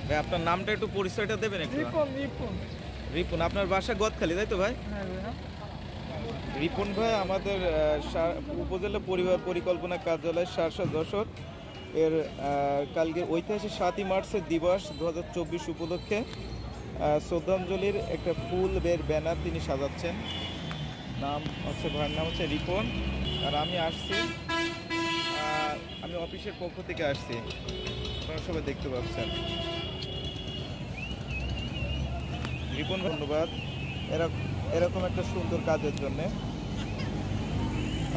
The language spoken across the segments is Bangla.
ভাই আপনার নামটা একটু পরিচয়টা দেবেন একটু? রিপন রিপন রিপন, আপনার বাসা গদখালি তাই তো ভাই? হ্যাঁ ভাইয়া। রিপন ভাই আমাদের উপজেলা পরিবার পরিকল্পনা কার্যালয় শার্শা যশোর এর কালকে ঐতিহাসিক 7ই মার্চের দিবস 2024 উপলক্ষে শ্রদ্ধাঞ্জলির একটা ফুল বের ব্যানার তিনি সাজাচ্ছেন। নাম হচ্ছে, ভাইয়ের নাম হচ্ছে রিপন। আর আমি আসছি, আমি অফিসের পক্ষ থেকে আসছি, আপনারা সবাই দেখতে পাচ্ছেন। রিপন ধন্যবাদ এরকম একটা সুন্দর কাজের জন্য।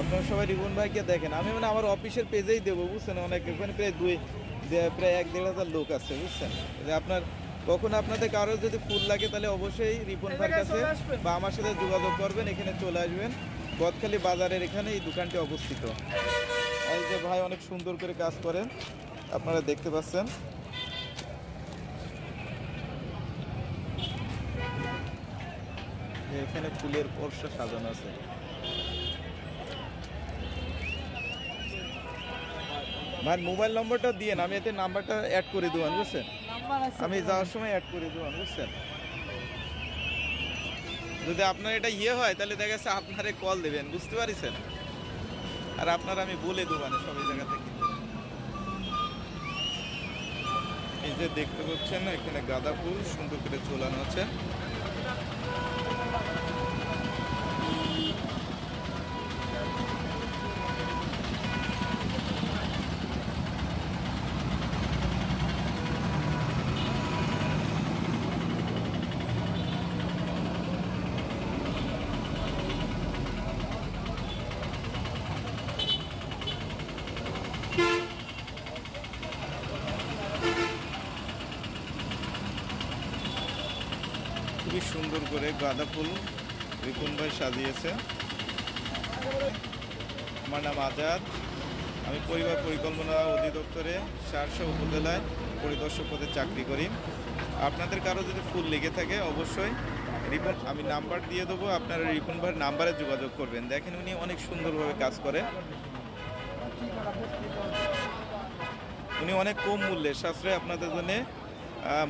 আপনারা সবাই রিপন ভাইকে দেখেন। আমি মানে আমার অফিসের পেজেই দেবো, বুঝছেন? অনেক এখানে প্রায় 1-1.5 লোক আছে, বুঝছেন? যে আপনার কখন আপনাদের কারো যদি ফুল লাগে তাহলে অবশ্যই রিপন ভাইয়ের কাছে বা আমার সাথে যোগাযোগ করবেন, এখানে চলে আসবেন। গদখালি বাজারের এখানে এই দোকানটি অবস্থিত। এই যে ভাই অনেক সুন্দর করে কাজ করেন, আপনারা দেখতে পাচ্ছেন। এখানে ফুলের পর্ষা সাজানো আছে। ভাই মোবাইল নম্বরটা দিয়ে আমি এতে নাম্বারটা অ্যাড করে দেবেন, বুঝছেন? আমি যাওয়ার সময় অ্যাড করে দেবেন, বুঝছেন? যদি আপনার এটা হয় তাহলে দেখা যাচ্ছে আপনারে কল দেবেন, বুঝতে পারছেন? আর আপনার আমি বলে দেবেন সব জায়গা থেকে। এই যে দেখতে পাচ্ছেন এখানে গাঁদা ফুল সুন্দর করে ঝোলানো আছে। খুবই সুন্দর করে গাঁদা ফুল রিপন ভাই সাজিয়েছে। আমার নাম আজাদ, আমি পরিবার পরিকল্পনা অধিদপ্তরে শার্শা উপজেলায় পরিদর্শক পদে চাকরি করি। আপনাদের কারো যদি ফুল লেগে থাকে অবশ্যই রিপন, আমি নাম্বার দিয়ে দেবো, আপনারা রিপন ভাইয়ের নাম্বারে যোগাযোগ করবেন। দেখেন উনি অনেক সুন্দরভাবে কাজ করে। উনি অনেক কম মূল্যে সাশ্রয় আপনাদের জন্য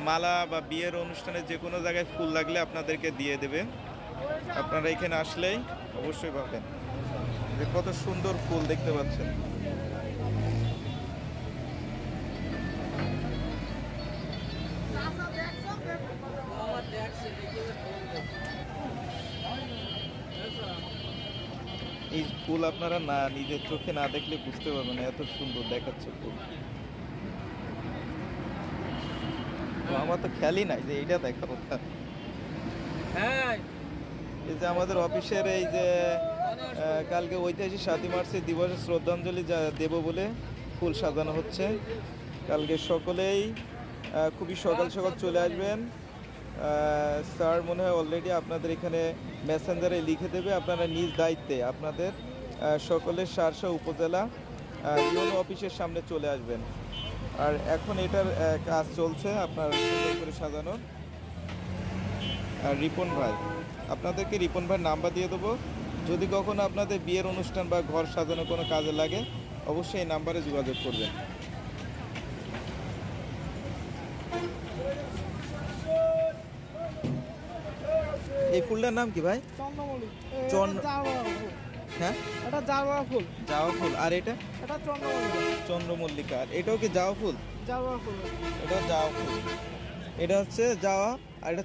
মালা বা বিয়ের অনুষ্ঠানে যে কোনো জায়গায় ফুল লাগলে আপনাদেরকে দিয়ে দেবে। আপনারা এখানে আসলেই অবশ্যই পাবেন। যে কত সুন্দর ফুল দেখতে পাচ্ছেন। এই ফুল আপনারা না নিজের চোখে না দেখলে বুঝতে পারবেন না, এত সুন্দর দেখাচ্ছে ফুল। আমার তো খেয়ালই নাই যে এইটা দেখা কথা। হ্যাঁ, এই যে আমাদের অফিসের এই যে কালকে ঐতিহাসিক 7ই মার্চের দিবসে শ্রদ্ধাঞ্জলি দেব বলে ফুল সাজানো হচ্ছে। কালকে সকলেই খুবই সকাল সকাল চলে আসবেন। স্যার মনে হয় অলরেডি আপনাদের এখানে মেসেঞ্জারে লিখে দেবে। আপনারা নিজ দায়িত্বে আপনাদের সকলের শার্শা উপজেলা ইউনো অফিসের সামনে চলে আসবেন। আর এখন এটার কাজ চলছে আপনার সুন্দর করে সাজানোর। আর রিপন ভাই, আপনাদেরকে রিপন ভাইয়ের নাম্বার দিয়ে দেবো। যদি কখনো আপনাদের বিয়ের অনুষ্ঠান বা ঘর সাজানো কোনো কাজে লাগে অবশ্যই এই নাম্বারে যোগাযোগ করবেন। এই ফুলটার নাম কি ভাই? চন্দ্রমল্লিক। হ্যাঁ, এটা জাওয়া ফুল। জাওয়া ফুল। আর এটা? এটা চন্দ্রমল্লিকা। চন্দ্রমল্লিকা। আর এটাও কি জাওয়া ফুল? জাওয়া ফুল। এটা জাওয়া ফুল। এটা হচ্ছে জাওয়া আর এটা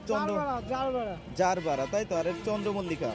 জারবারা, তাই তো? আর এটা চন্দ্রমল্লিকা।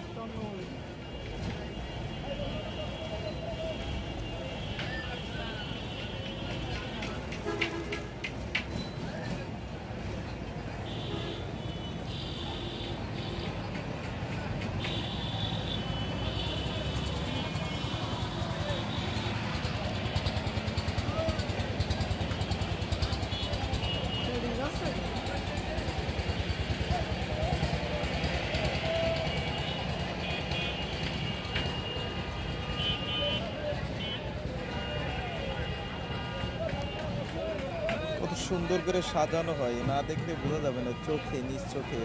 কত সুন্দর করে সাজানো হয়, না দেখলে বোঝা যাবে না চোখে, নিজ চোখে।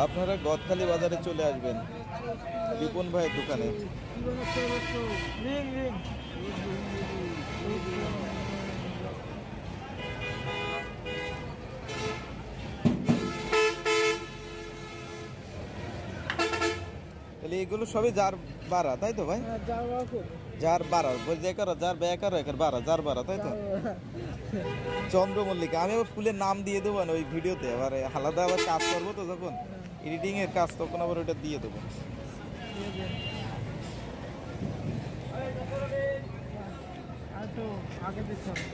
আপনারা গদখালি বাজারে চলে আসবেন রিপন ভাইয়ের দোকানে। এগুলো সবই যার বাড়া তাই তো ভাই? হ্যাঁ জারোয়া ফুল। যার বাড়া বলছে কারো যার বেকার একার বাড়া যার বাড়া তাই তো? চন্দ্রমল্লিকা। আমি আবার ফুলের নাম দিয়ে দেবো না ওই ভিডিওতে, আবার আলাদা আবার কাজ করবো তো যখন এডিটিং এর কাজ, তখন আবার ওটা দিয়ে দেবো। আর তো আগে দিতে হবে।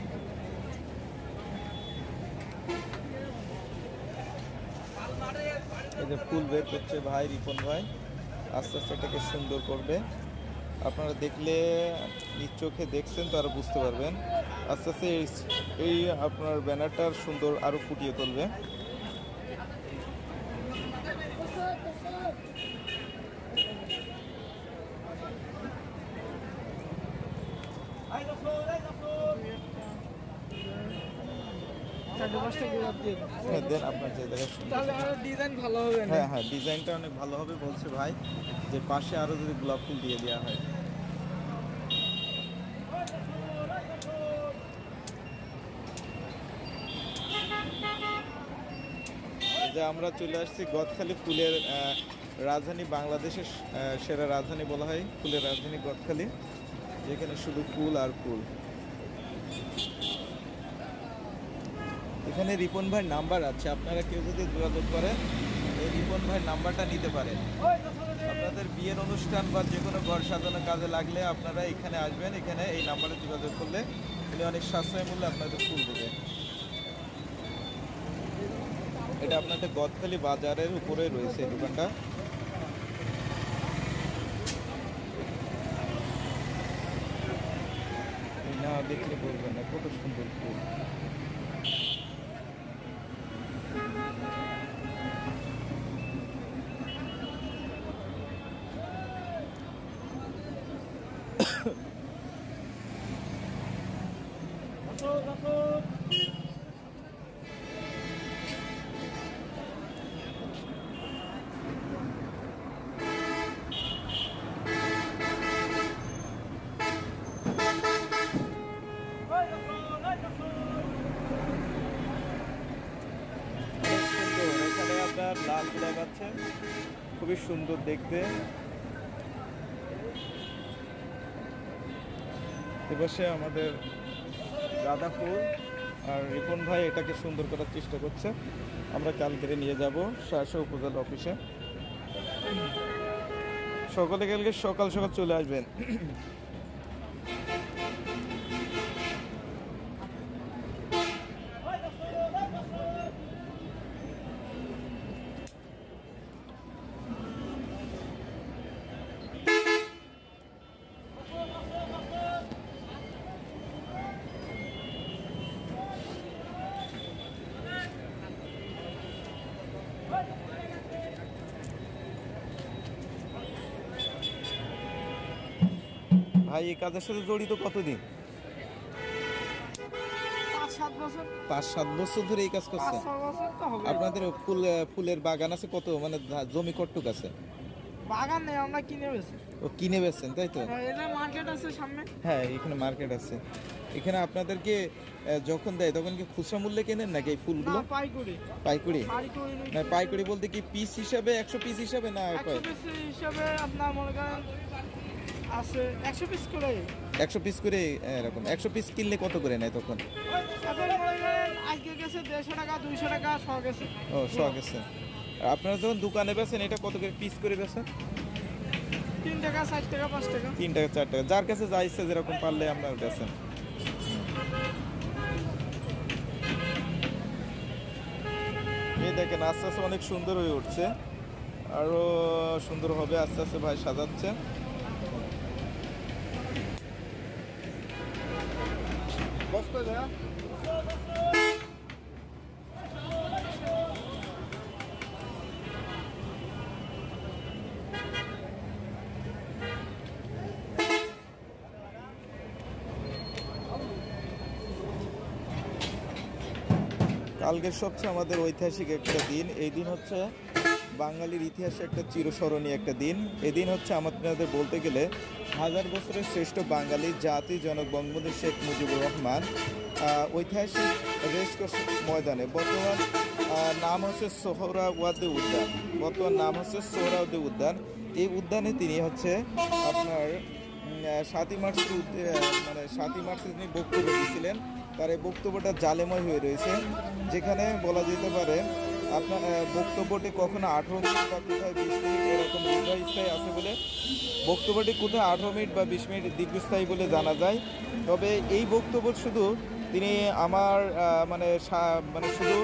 এই যে ফুল বের করছে ভাই, রিপন ভাই আস্তে আস্তে এটাকে সুন্দর করবে। আপনারা দেখলে নিজ চোখে দেখছেন তো আরো বুঝতে পারবেন। আস্তে আস্তে এই আপনার ব্যানারটার সুন্দর আরো ফুটিয়ে তুলবে। চারটে পাঁচটা গোলাপ দিয়ে দাও। হ্যাঁ দেন আপনার যে জায়গায় সুন্দর। তাহলে আরো ডিজাইন ভালো হবে না? হ্যাঁ হ্যাঁ, ডিজাইনটা অনেক ভালো হবে বলছে ভাই, যে পাশে আরো যদি গোলাপ ফুল দিয়ে দেওয়া হয়। এই যে আমরা চলে আসছি গদখালি, ফুলের রাজধানী, বাংলাদেশের সেরা রাজধানী বলা হয় ফুলের রাজধানী গদখালি, যেখানে শুধু ফুল আর ফুল। এখানে রিপন ভাইয়ের নাম্বার আছে, আপনারা কেউ যদি যোগাযোগ করেন এই রিপন ভাইয়ের নাম্বারটা নিতে পারেন। আপনাদের বিয়ের অনুষ্ঠান বা যে কোনো ঘর সাজানোর কাজে লাগলে আপনারা এখানে আসবেন, এখানে এই নাম্বারে যোগাযোগ করলে উনি অনেক সাশ্রয় মূল্যে আপনাদের ফুল দেবে। এটা আপনাদের গদখালি বাজারের উপরে রয়েছে এই দোকানটা। না দেখলে বলবেন না কত সুন্দর ফুল। এখানে আপনার লাল গোলাপ আছে, খুবই সুন্দর দেখতে। এপাশে আমাদের গাঁদা ফুল, আর রিপন ভাই এটাকে সুন্দর করার চেষ্টা করছে। আমরা কালকে নিয়ে যাব শাসা উপজেলা অফিসে। সকলে কালকে সকাল সকাল চলে আসবেন। ভাই এই কাজের সাথে জড়িত কতদিন? 5-7 বছর। 5-7 বছর ধরে এই কাজ করছেন? 5-6 বছর তো হবে। আপনাদের ফুলের বাগান আছে কত, মানে জমি কতটুক আছে? বাগান নেই, আমরা কিনে বেছি। ও কিনে বেচছেন তাই তো? হ্যাঁ, এটা মার্কেট আছে সামনে। হ্যাঁ এখানে মার্কেট আছে। এখানে আপনাদেরকে যখন দেয় তখন কি খুচরা মূল্যে কেনেন নাকি এই ফুলগুলো? না, পাইকারি। পাইকারি? পাইকারি না পাইকারি বলতে কি পিস হিসাবে, 100 পিস হিসাবে না 100 পিস হিসাবে আপনার মনে করেন আছে 100 পিস করে। 100 পিস করে এরকম 100 পিস কিনলে কত করে নেয় তখন? এখন মনে করেন আজকে গেছে 150 টাকা, 200 টাকা, 100 গেছে। ও 100 গেছে। আর আপনারা যখন দোকানে বেচেন এটা কত করে পিস করে বেচেন? 3 টাকা, 4 টাকা, 5 টাকা। 3 টাকা 4 টাকা, যার কাছে যা ইচ্ছে যেরকম পারলে আপনারা বেচেন। এই দেখেন আস্তে আস্তে অনেক সুন্দর হয়ে উঠছে, আরো সুন্দর হবে আস্তে আস্তে ভাই সাজাচ্ছে। কালকের সবচেয়ে আমাদের ঐতিহাসিক একটা দিন। এই দিন হচ্ছে বাঙালির ইতিহাসে একটা চিরস্মরণীয় একটা দিন। এদিন হচ্ছে আমাদের বলতে গেলে 1000 বছরের শ্রেষ্ঠ বাঙালি জাতি জনক বঙ্গবন্ধু শেখ মুজিবুর রহমান ঐতিহাসিক রেসকোর্স ময়দানে, বর্তমান নাম হচ্ছে সোহরাওয়ার্দী উদ্যান, বর্তমান নাম হচ্ছে সোহরাওয়ার্দী উদ্যান, এই উদ্যানে তিনি হচ্ছে আপনার 7ই মার্চের মানে 7ই মার্চে তিনি বক্তব্য দিয়েছিলেন। তার এই বক্তব্যটা জালেময় হয়ে রয়েছে, যেখানে বলা যেতে পারে আপনার বক্তব্যটি কখনো 18 মিনিট বা কোথায় 20 মিনিট এরকম দীর্ঘস্থায়ী আছে বলে, বক্তব্যটি কোথায় 18 মিনিট বা 20 মিনিট দীর্ঘস্থায়ী বলে জানা যায়। তবে এই বক্তব্য শুধু তিনি আমার মানে শুধু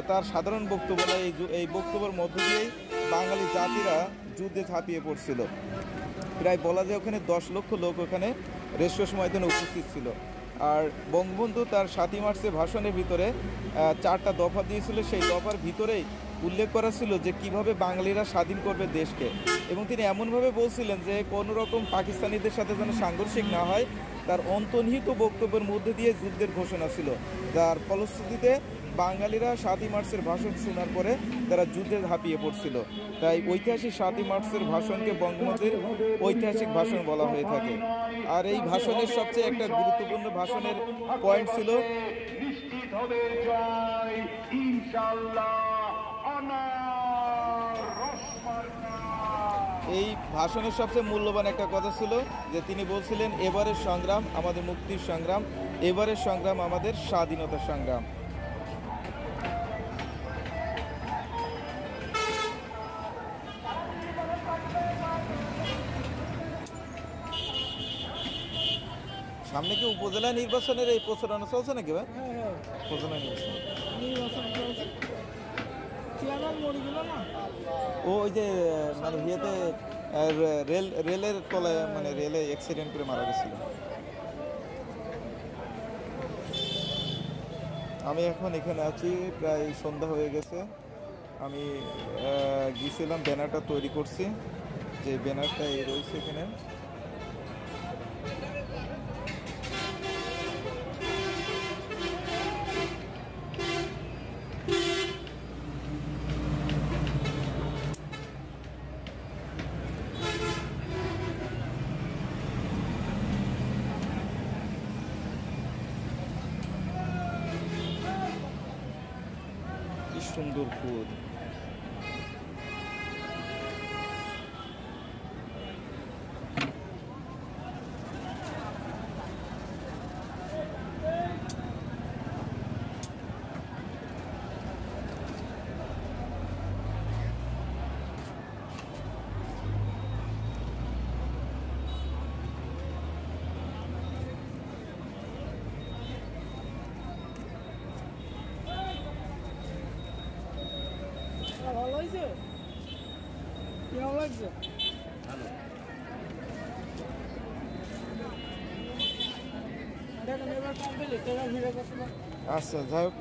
তার সাধারণ বক্তব্য না, এই বক্তব্যের মধ্য দিয়েই বাঙালি জাতিরা যুদ্ধে ঝাঁপিয়ে পড়ছিল। প্রায় বলা যায় ওখানে 10 লক্ষ লোক ওখানে রেসকোর্স ময়দানে উপস্থিত ছিল। আর বঙ্গবন্ধু তার 7ই মার্চের ভাষণের ভিতরে 4টা দফা দিয়েছিল। সেই দফার ভিতরেই উল্লেখ করা ছিল যে কিভাবে বাঙালিরা স্বাধীন করবে দেশকে, এবং তিনি এমনভাবে বলছিলেন যে কোনো রকম পাকিস্তানিদের সাথে যেন সাংঘর্ষিক না হয়। তার অন্তর্নিহিত বক্তব্যের মধ্যে দিয়ে যুদ্ধের ঘোষণা ছিল, যার ফলশ্রুতিতে বাঙালিরা 7ই মার্চের ভাষণ শোনার পরে তারা যুদ্ধে ঝাঁপিয়ে পড়ছিল। তাই ঐতিহাসিক 7ই মার্চের ভাষণকে বঙ্গবন্ধুর ঐতিহাসিক ভাষণ বলা হয়ে থাকে। আর এই ভাষণের সবচেয়ে একটা গুরুত্বপূর্ণ ভাষণের পয়েন্ট ছিল নিশ্চিত হবে জয় ইনশাআল্লাহ এই ভাষণের সবচেয়ে মূল্যবান একটা কথা ছিল যে তিনি বলছিলেন এবারের সংগ্রাম আমাদের মুক্তির সংগ্রাম, এবারের সংগ্রাম আমাদের স্বাধীনতার সংগ্রাম। সামনে কি উপজেলা নির্বাচনের এই প্রচারণা চলছে নাকি ভাই? উপজেলা নির্বাচন ও ওই যে মানে ইয়েতে রেলের তলায় মানে রেলে অ্যাক্সিডেন্ট করে মারা গেছিল। আমি এখন এখানে আছি, প্রায় সন্ধ্যা হয়ে গেছে। আমি গিয়েছিলাম, ব্যানারটা তৈরি করছি, যে ব্যানারটা এই রয়েছে এখানে। সুন্দর ফুল। ভালো হয়েছে, কেমন লাগছে? আচ্ছা, যাই হোক,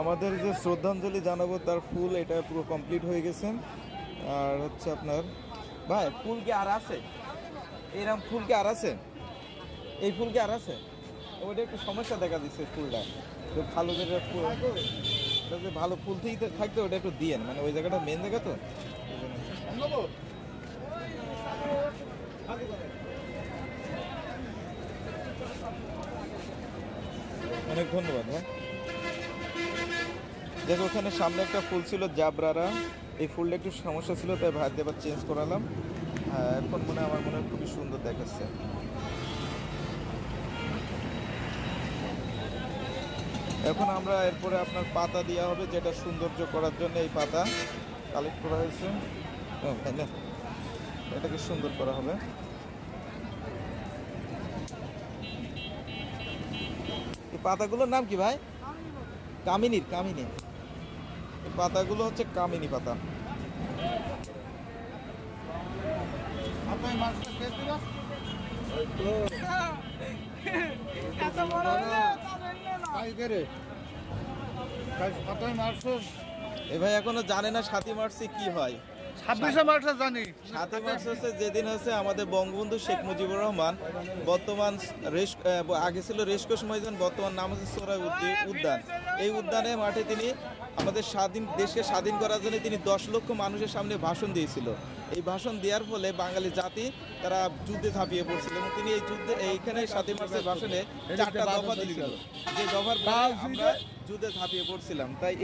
আমাদের যে শ্রদ্ধাঞ্জলি জানাবো তার ফুল এটা পুরো কমপ্লিট হয়ে গেছে। আর হচ্ছে আপনার ভাই ফুল কি আর আছে? এরকম ফুল কি আর আছে? এই ফুল কি আর আছে? ওইটা একটু সমস্যা দেখা দিচ্ছে ফুলটা, তো ভালো যেটা ফুল, ভালো ফুল থাকতে ওটা একটু দিয়েন, মানে ওই জায়গাটা মেন জায়গা তো। অনেক ধন্যবাদ ভাই। দেখো ওখানে সামনে একটা ফুল ছিল জাবরারা, এই ফুলটা একটু সমস্যা ছিল, তাই ভাই এবার চেঞ্জ করালাম। এখন আমার মনে হয় খুবই সুন্দর দেখাচ্ছে। এখন আমরা এরপরে আপনার পাতা দেওয়া হবে, যেটা সৌন্দর্য করার জন্য এই পাতা কালেক্ট করা হয়েছে, তাই না? এটাকে সুন্দর করা হবে। এই পাতাগুলোর নাম কি ভাই? কামিনী। এই পাতাগুলো হচ্ছে কামিনী পাতা। এ ভাই এখনো জানে না 7ই মার্চে কি হয়। 26শে মার্চ জানি। 7ই মার্চ হচ্ছে যেদিন হচ্ছে আমাদের বঙ্গবন্ধু শেখ মুজিবুর রহমান, বর্তমান আগে ছিল রেসকোর্স ময়দান, বর্তমান নাম হচ্ছে সোহরাওয়ার্দী উদ্যান। এই উদ্যানে মাঠে তিনি আমাদের দেশকে স্বাধীন করার জন্য তিনি 10 লক্ষ মানুষের সামনে ভাষণ দিয়েছিল। এই ভাষণ দেওয়ার ফলে বাঙালি জাতি তারা যুদ্ধে ঝাঁপিয়ে পড়ছিল, এবং তিনি এই যুদ্ধে এইখানে 7ই মার্চের ভাষণে 4টা দফা দিয়েছিল, যে দফার পরে আমরা যুদ্ধে ঝাঁপিয়ে পড়ছিলাম। তাই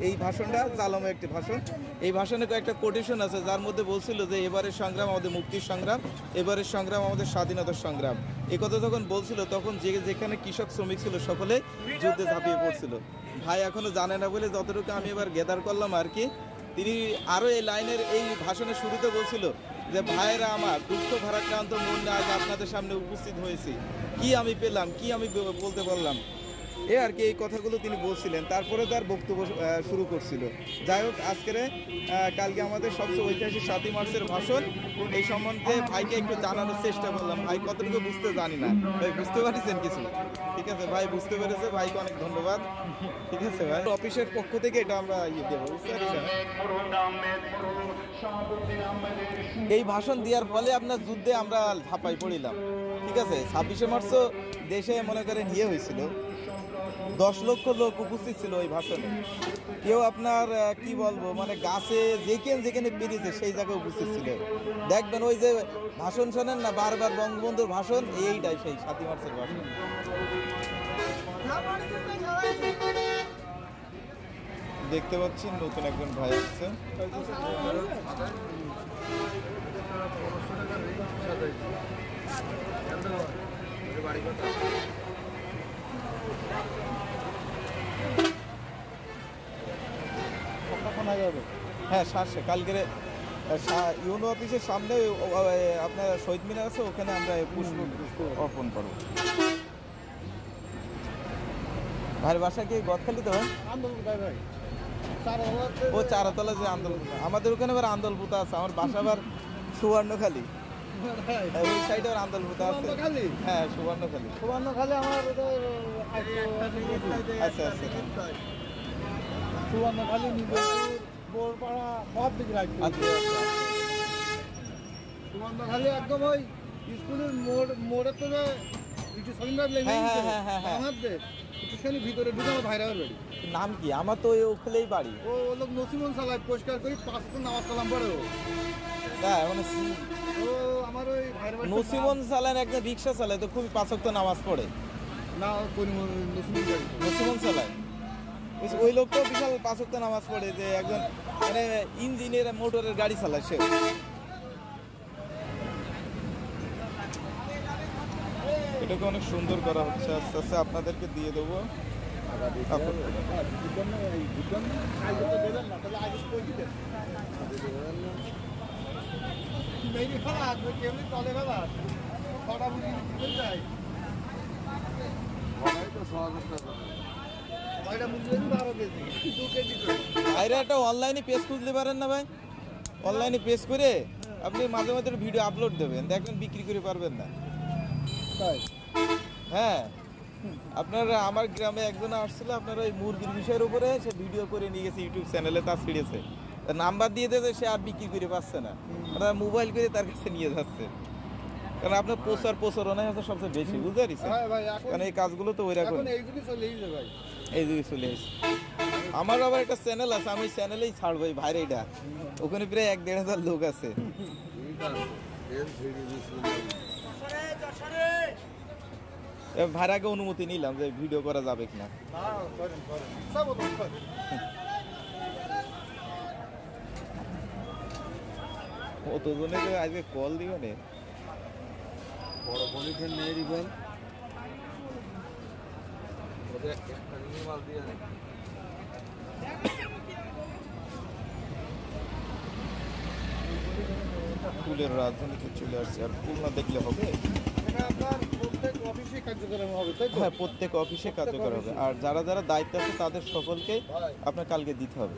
এই ভাষণটা জালমে একটি ভাষণ। এই ভাষণে কয়েকটা কোটেশন আছে, যার মধ্যে বলছিল যে এবারের সংগ্রাম আমাদের মুক্তির সংগ্রাম, এবারের সংগ্রাম আমাদের স্বাধীনতার সংগ্রাম। এই কথা যখন বলছিল তখন যেখানে কৃষক শ্রমিক ছিল সকলে যুদ্ধে ঝাঁপিয়ে পড়ছিল। ভাই এখনো জানে না বলে যতটুকু আমি এবার গেদার করলাম আর কি। তিনি আরও এই লাইনের এই ভাষণের শুরুতে বলছিল যে ভাইয়েরা আমার দুঃখ ভারাক্রান্ত মন নিয়ে আজ আপনাদের সামনে উপস্থিত হয়েছি, কি আমি পেলাম, কি আমি বলতে পারলাম, এ আর কি এই কথাগুলো তিনি বলছিলেন। তারপরে তার বক্তব্য শুরু করছিল। যাই হোক, কালকে আমাদের সবচেয়ে ঐতিহাসিক 7ই মার্চের ভাষণ, এই সম্বন্ধে ভাইকে একটু জানানোর চেষ্টা করলাম। ভাই কতটুকু বুঝতে জানি না, ভাই বুঝতে পারছেন কিছু? ঠিক আছে ভাই, বুঝতে পেরেছে, ভাইকে অনেক ধন্যবাদ। ঠিক আছে ভাই, অফিসের পক্ষ থেকে এটা আমরা দেবো, বুঝতে পারছেন? এই ভাষণ দেওয়ার ফলে আপনার যুদ্ধে আমরা ঝাঁপাই পড়িলাম। ঠিক আছে, 26শে মার্চও দেশে মনে করেন হয়েছিল, 10 লক্ষ লোক উপস্থিত ছিল ওই ভাষণে। কেউ আপনার কি বলবো, মানে গাছে যেখানে বেরিয়েছে সেই জায়গায় উপস্থিত ছিল। দেখবেন ওই যে ভাষণ শোনেন না বারবার বঙ্গবন্ধুর ভাষণ, এইটাই সেই 7ই মার্চের ভাষণ। দেখতে পাচ্ছেন নতুন একজন ভাই আসছে। হ্যাঁ, শ্বাসে কালকের ইউনো অফিসের সামনে আপনার শহীদ মিনার আছে, ওখানে আমরা পুষ্প অর্পণ করব। ভাইয়ের বাসা কি গদখালিতে হয়? ও চারতলা যে আন্দোলন, আমাদের ওখানে আবার আন্দোলপুতা আছে। আমার বাসা আবার সুবর্ণখালী, ওই সাইডে আবার আন্দোলপুতা আছে। হ্যাঁ, সুবর্ণখালী। আমার আচ্ছা আচ্ছা সুবর্ণখালী বোরপাড়া সব দিকে রাখতে। আচ্ছা আচ্ছা। সুবর্ণখালী একদম ওই স্কুলের মোড়ে তো একটু সন্ধ্যা লেগে ভিতরে ঢুকে আমার ভাইরা বাড়ি। নাম কি? আমার তো ওখানেই বাড়ি। ও লোক নসিমন চালায়, পরিষ্কার করি 5 ওয়াক্ত নামাজ কালাম পড়ে। হ্যাঁ, ও আমার ওই ভাইরা বাড়ি নসিমন চালান, একটা রিক্সা চালায় তো খুবই 5 ওয়াক্ত নামাজ পড়ে না, নসিমন চালায়। ওই লোকটাও বিশাল 5 ওয়াক্ত নামাজ পড়ে, যে একজন মানে ইঞ্জিনিয়ার মোটরের গাড়ি চালায় সে। এটাকে অনেক সুন্দর করা হচ্ছে, আস্তে আস্তে আপনাদেরকে দিয়ে দেবো। ভাইরা একটা অনলাইনে পেজ খুঁজতে পারেন না ভাই? অনলাইনে পেজ করে আপনি মাঝে মাঝে ভিডিও আপলোড দেবেন, দেখবেন বিক্রি করে পারবেন না। হ্যাঁ, আপনার আমার গ্রামে একজন আসছিল আপনার ওই মুরগির বিষয়ের উপরে, সে ভিডিও করে নিয়ে গেছে ইউটিউব চ্যানেলে, তার ছিঁড়েছে, নাম্বার দিয়ে দিয়েছে, সে আর বিক্রি করে পাচ্ছে না, আপনারা মোবাইল করে তার কাছে নিয়ে যাচ্ছে। কারণ আপনার প্রচারণাই হচ্ছে সবচেয়ে বেশি, বুঝতে পারছেন? কারণ এই কাজগুলো তো ওই রকম এই যুগে চলে এসেছে। আমার আবার একটা চ্যানেল আছে, আমি চ্যানেলেই ছাড়বো এই ভাইরে, এটা ওখানে প্রায় 1-1.5 লোক আছে। ভাইরাকে অনুমতি নিলাম যে ভিডিও করা যাবে কিনা। কতজনে আজকে কল দিও নে, বড় পলিথিন নিয়ে দিবেন। ফুলের রাজধানীতে চলে আসছে, আর ফুল না দেখলে হবে? হ্যাঁ, প্রত্যেক অফিসে কার্যকর হবে। আর যারা যারা দায়িত্ব আছে তাদের সকলকে আপনার কালকে দিতে হবে।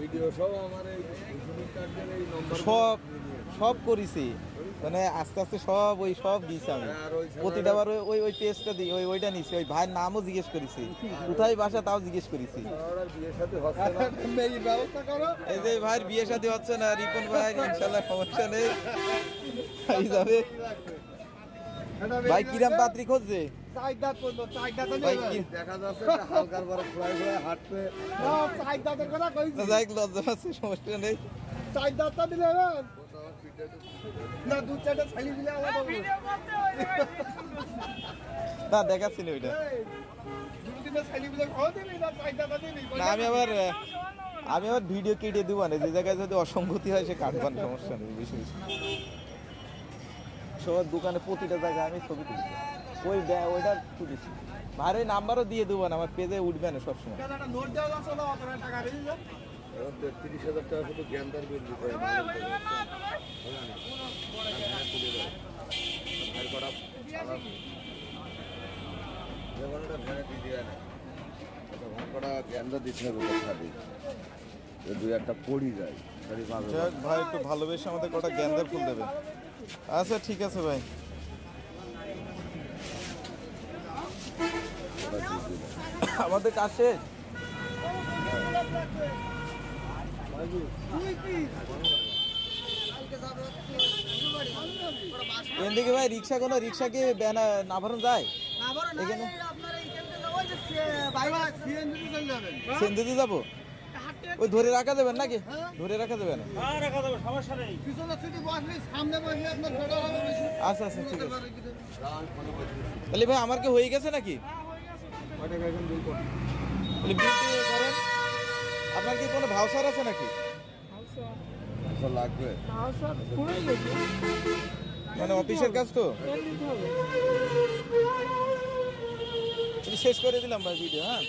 সব করেছি, মানে আস্তে আস্তে সব দিয়েছি আমি। প্রতিটা বার ওই পেজটা দিই, ওইটা নিছি, ওই ভাইয়ের নামও জিজ্ঞেস করেছি, কোথায় বাসা তাও জিজ্ঞেস করেছি। এই যে ভাইয়ের বিয়ে শাদী হচ্ছে না, রিপন ভাই ইনশাল্লাহ সমস্যা নেই, যাবে। ভাই কিরাম পাত্রী খুঁজছে? লজ্জা আছে, সমস্যা নেই। না 2-4টা ছালি দিলে আলাদা হবে ভিডিও করতে ওই জায়গায় শুরু করছি। না দেখাচ্ছি না ওইটা। দুটো ছালি দিলে খাওয়া দিবি না চাইটা দিবি না আমি আবার ভিডিও কেটে দিব না, যে জায়গায় যদি অসঙ্গতি হয় সে কাটবান, সমস্যা নেই। বেশি বেশি সবার দোকানে প্রতিটা জায়গায় আমি ছবি তুলি, ওইটা তুলেছি। আর ওই নাম্বারও দিয়ে দেবো না, আমার পেজে উঠবে না সবসময়। একটা নোট দেওয়া যাচ্ছে না অত টাকা দিয়ে দাও 30,000 টাকা শুধু জ্ঞানদার বিল দিতে হয়। ভাই হয়ে যাবে না তোমার ভাইয়ের কটা যেমন একটা ভ্যানে দিয়ে দেওয়া না, ভাইয়ের কটা জ্ঞানদার দিতে হবে খালি, 2-1টা পড়ি যায় খালি ভাবে। যাক ভাই, একটু ভালোবেসে আমাদের কটা গেন্দার ফুল দেবে। আচ্ছা ঠিক আছে ভাই। আমাদের কাজ শেষ। এদিকে ভাই রিক্সা, কোনো রিক্সা কি নাভারণ যায় এখানে? সেন্দিতে যাবো, ওই ধরে রাখা যাবেন নাকি? ধরে রাখা যাবে না? আচ্ছা আচ্ছা ঠিক আছে। তাহলে ভাই আমার কি হয়ে গেছে নাকি? তাহলে বিল দিয়ে করেন। আপনার কি কোনো ভাউচার আছে নাকি? আচ্ছা লাগবে মানে অফিসের কাজ তো শেষ করে দিলাম ভাই ভিডিও। হ্যাঁ